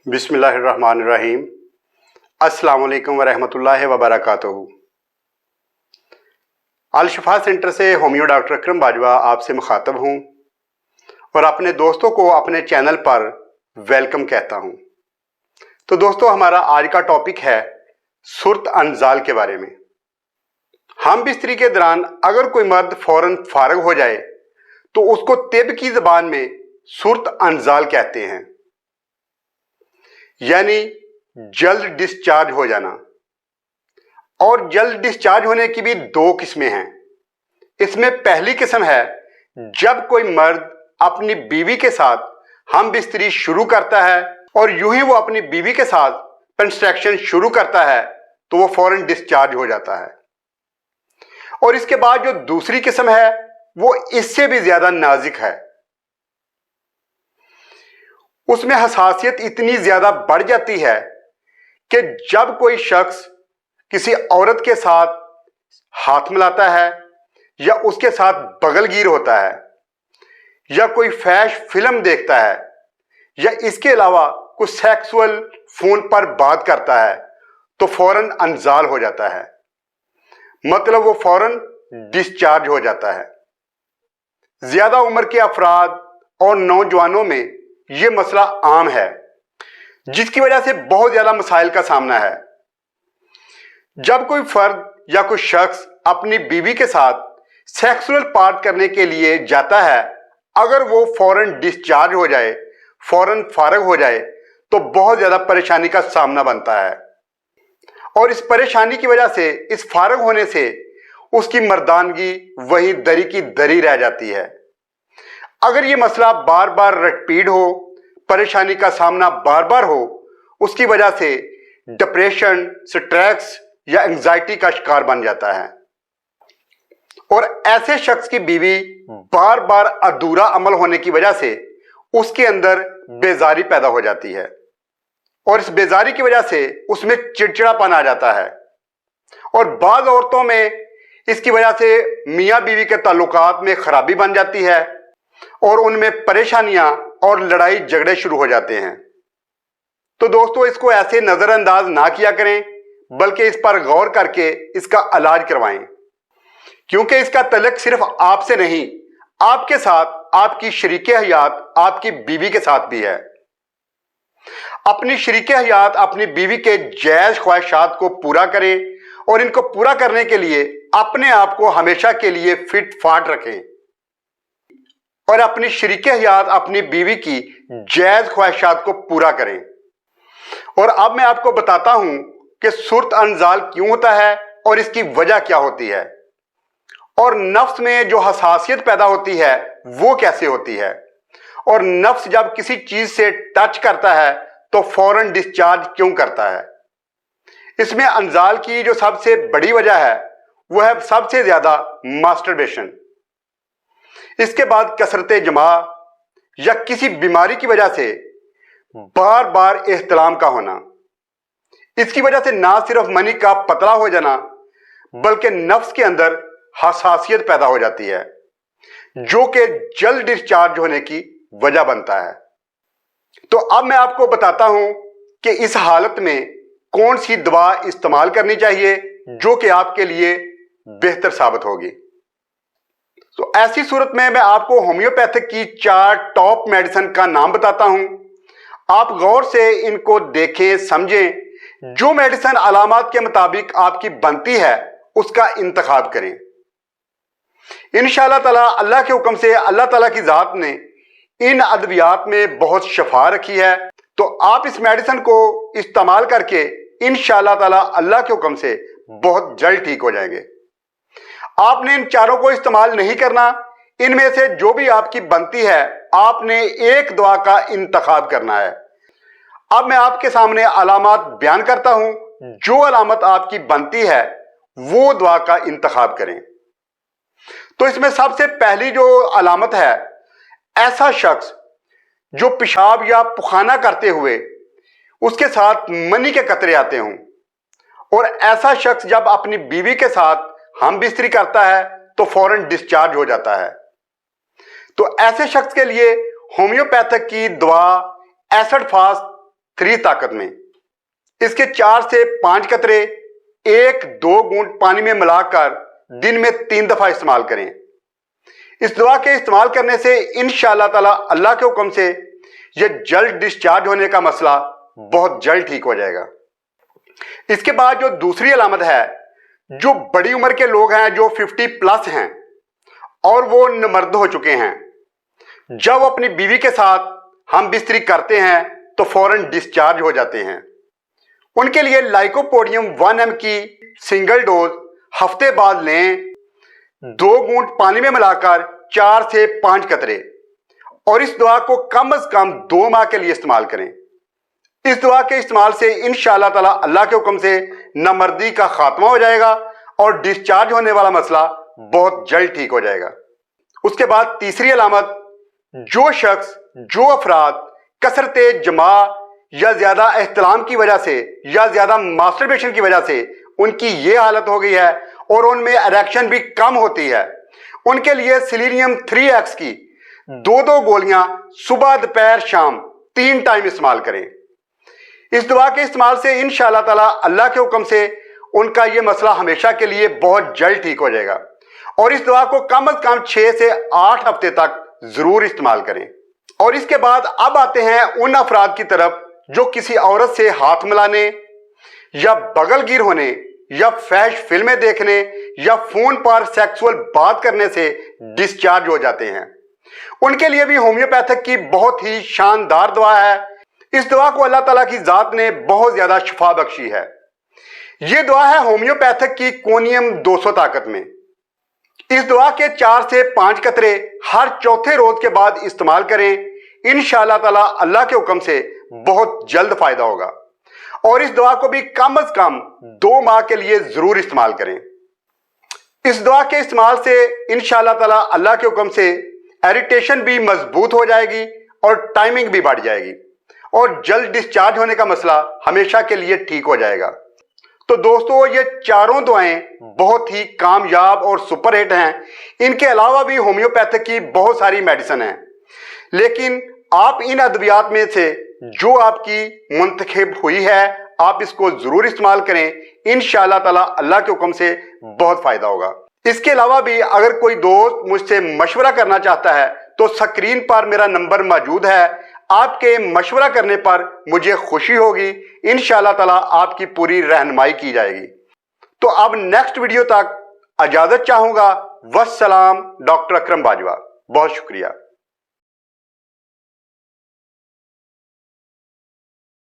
बिस्मिल्लाहिर्रहमानिर्रहीम। अस्सलाम वालेकुम वरहमतुल्लाहि वबरकातुहू। अल-शिफा सेंटर से होमियो डॉक्टर अकरम बाजवा आपसे मुखातब हूँ और अपने दोस्तों को अपने चैनल पर वेलकम कहता हूँ। तो दोस्तों, हमारा आज का टॉपिक है सुर्त अनजाल के बारे में। हम बिस्तरी के दौरान अगर कोई मर्द फौरन फारग हो जाए तो उसको तिब की ज़बान में सुर्त अनजाल कहते हैं, यानी जल्द डिस्चार्ज हो जाना। और जल्द डिस्चार्ज होने की भी दो किस्में हैं। इसमें पहली किस्म है जब कोई मर्द अपनी बीवी के साथ हम बिस्तरी शुरू करता है और यूं ही वो अपनी बीवी के साथ कंस्ट्रक्शन शुरू करता है तो वो फौरन डिस्चार्ज हो जाता है। और इसके बाद जो दूसरी किस्म है वो इससे भी ज्यादा नाजुक है। उसमें हसासियत इतनी ज्यादा बढ़ जाती है कि जब कोई शख्स किसी औरत के साथ हाथ मिलाता है या उसके साथ बगलगीर होता है या कोई फैश फिल्म देखता है या इसके अलावा कुछ सेक्सुअल फोन पर बात करता है तो फौरन अनजाल हो जाता है, मतलब वो फौरन डिस्चार्ज हो जाता है। ज्यादा उम्र के अफराद और नौजवानों में ये मसला आम है, जिसकी वजह से बहुत ज्यादा मसाइल का सामना है। जब कोई फर्द या कोई शख्स अपनी बीवी के साथ सेक्सुअल पार्ट करने के लिए जाता है, अगर वो फौरन डिस्चार्ज हो जाए, फौरन फारग हो जाए तो बहुत ज्यादा परेशानी का सामना बनता है। और इस परेशानी की वजह से, इस फारग होने से उसकी मर्दानगी वही दरी की दरी रह जाती है। अगर ये मसला बार बार रिपीट हो, परेशानी का सामना बार बार हो, उसकी वजह से डिप्रेशन, स्ट्रेस या एंजाइटी का शिकार बन जाता है। और ऐसे शख्स की बीवी बार बार अधूरा अमल होने की वजह से उसके अंदर बेजारी पैदा हो जाती है और इस बेजारी की वजह से उसमें चिड़चिड़ापन आ जाता है। और बाज़ औरतों में इसकी वजह से मियाँ बीवी के ताल्लुकात में खराबी बन जाती है और उनमें परेशानियां और लड़ाई झगड़े शुरू हो जाते हैं। तो दोस्तों, इसको ऐसे नजरअंदाज ना किया करें, बल्कि इस पर गौर करके इसका इलाज करवाएं, क्योंकि इसका तल्लुक सिर्फ आपसे नहीं, आपके साथ आपकी शरीके हयात, आपकी बीवी के साथ भी है। अपनी शरीके हयात, अपनी बीवी के जायज ख्वाहिशात को पूरा करें और इनको पूरा करने के लिए अपने आप को हमेशा के लिए फिट फाट रखें और अपनी शरीके हयात, अपनी बीवी की जायज ख्वाहिशात को पूरा करें। और अब मैं आपको बताता हूं कि सुर्त अनजाल क्यों होता है और इसकी वजह क्या होती है और नफ्स में जो हसासियत पैदा होती है वो कैसे होती है, और नफ्स जब किसी चीज से टच करता है तो फौरन डिस्चार्ज क्यों करता है। इसमें अनजाल की जो सबसे बड़ी वजह है वो है सबसे ज्यादा मास्टरबेशन। इसके बाद कसरते जमा या किसी बीमारी की वजह से बार बार एहतलाम का होना। इसकी वजह से ना सिर्फ मनी का पतला हो जाना, बल्कि नफ्स के अंदर हसासियत पैदा हो जाती है, जो कि जल्द डिस्चार्ज होने की वजह बनता है। तो अब मैं आपको बताता हूं कि इस हालत में कौन सी दवा इस्तेमाल करनी चाहिए जो कि आपके लिए बेहतर साबित होगी। तो ऐसी सूरत में मैं आपको होम्योपैथिक की 4 टॉप मेडिसिन का नाम बताता हूं। आप गौर से इनको देखें, समझें। जो मेडिसिन अलामात के मुताबिक आपकी बनती है उसका इंतखाब करें। इंशाअल्लाह ताला, अल्लाह के हुक्म से, अल्लाह ताला की जात ने इन अद्वियात में बहुत शफा रखी है। तो आप इस मेडिसिन को इस्तेमाल करके इंशाअल्लाह ताला अल्लाह के हुक्म से बहुत जल्द ठीक हो जाएंगे। आपने इन चारों को इस्तेमाल नहीं करना। इनमें से जो भी आपकी बनती है आपने एक दवा का इंतखाब करना है। अब मैं आपके सामने अलामत बयान करता हूं। जो अलामत आपकी बनती है वो दवा का इंतखाब करें। तो इसमें सबसे पहली जो अलामत है, ऐसा शख्स जो पेशाब या पुखाना करते हुए उसके साथ मनी के कतरे आते हों, और ऐसा शख्स जब अपनी बीवी के साथ हम बिस्तरी करता है तो फौरन डिस्चार्ज हो जाता है। तो ऐसे शख्स के लिए होम्योपैथिक की दवा एसिड फास्ट 3 ताकत में। इसके 4 से 5 कतरे 1-2 घूंट पानी में मिलाकर दिन में 3 दफा इस्तेमाल करें। इस दुआ के इस्तेमाल करने से इंशाअल्लाह ताला अल्लाह के हुक्म से यह जल्द डिस्चार्ज होने का मसला बहुत जल्द ठीक हो जाएगा। इसके बाद जो दूसरी अलामत है, जो बड़ी उम्र के लोग हैं, जो 50+ हैं और वो नमर्द हो चुके हैं, जब अपनी बीवी के साथ हम बिस्तरी करते हैं तो फौरन डिस्चार्ज हो जाते हैं, उनके लिए लाइकोपोडियम 1 mg की सिंगल डोज हफ्ते बाद लें, 2 घूंट पानी में मिलाकर 4 से 5 कतरे, और इस दुआ को कम से कम 2 माह के लिए इस्तेमाल करें। इस दुआ के इस्तेमाल से इंशाअल्लाह ताला अल्लाह के हुक्म से नामर्दी का खात्मा हो जाएगा और डिस्चार्ज होने वाला मसला बहुत जल्द ठीक हो जाएगा। उसके बाद तीसरी अलामत, जो अफराद कसरते जमा या ज्यादा एहतलाम की वजह से या ज्यादा मास्टरबेशन की वजह से उनकी ये हालत हो गई है और उनमें इरेक्शन भी कम होती है, उनके लिए सेलेनियम 3X की 2-2 गोलियां सुबह दोपहर शाम 3 टाइम इस्तेमाल करें। इस दुआ के इस्तेमाल से इंशाअल्लाह ताला अल्लाह के हुक्म से उनका यह मसला हमेशा के लिए बहुत जल्द ठीक हो जाएगा। और इस दुआ को कम से कम 6 से 8 हफ्ते तक जरूर इस्तेमाल करें। और इसके बाद अब आते हैं उन अफराद की तरफ जो किसी औरत से हाथ मिलाने या बगलगीर होने या फैश फिल्में देखने या फोन पर सेक्सुअल बात करने से डिस्चार्ज हो जाते हैं। उनके लिए भी होम्योपैथिक की बहुत ही शानदार दुआ है। इस दुआ को अल्लाह ताला की जात ने बहुत ज्यादा शिफा बख्शी है। यह दुआ है होम्योपैथिक की कोनियम 200 ताकत में। इस दुआ के 4 से 5 कतरे हर चौथे रोज के बाद इस्तेमाल करें। इंशाअल्लाह ताला अल्लाह के हुक्म से बहुत जल्द फायदा होगा। और इस दुआ को भी कम से कम 2 माह के लिए जरूर इस्तेमाल करें। इस दुआ के इस्तेमाल से इंशाअल्लाह ताला अल्लाह के हुक्म से इरिटेशन भी मजबूत हो जाएगी और टाइमिंग भी बढ़ जाएगी और जल्द डिस्चार्ज होने का मसला हमेशा के लिए ठीक हो जाएगा। तो दोस्तों, ये चारों दुआएं बहुत ही कामयाब और सुपरहिट हैं। इनके अलावा भी होम्योपैथिक की बहुत सारी मेडिसिन हैं, लेकिन आप इन अद्वियात में से जो आपकी मुंतखब हुई है आप इसको जरूर इस्तेमाल करें। इंशाअल्लाह ताला अल्लाह के हुक्म से बहुत फायदा होगा। इसके अलावा भी अगर कोई दोस्त मुझसे मशवरा करना चाहता है तो स्क्रीन पर मेरा नंबर मौजूद है। आपके मशवरा करने पर मुझे खुशी होगी। इंशाअल्लाह ताला आपकी पूरी रहनुमाई की जाएगी। तो अब नेक्स्ट वीडियो तक इजाजत चाहूंगा। वस्सलाम। डॉक्टर अकरम बाजवा, बहुत शुक्रिया।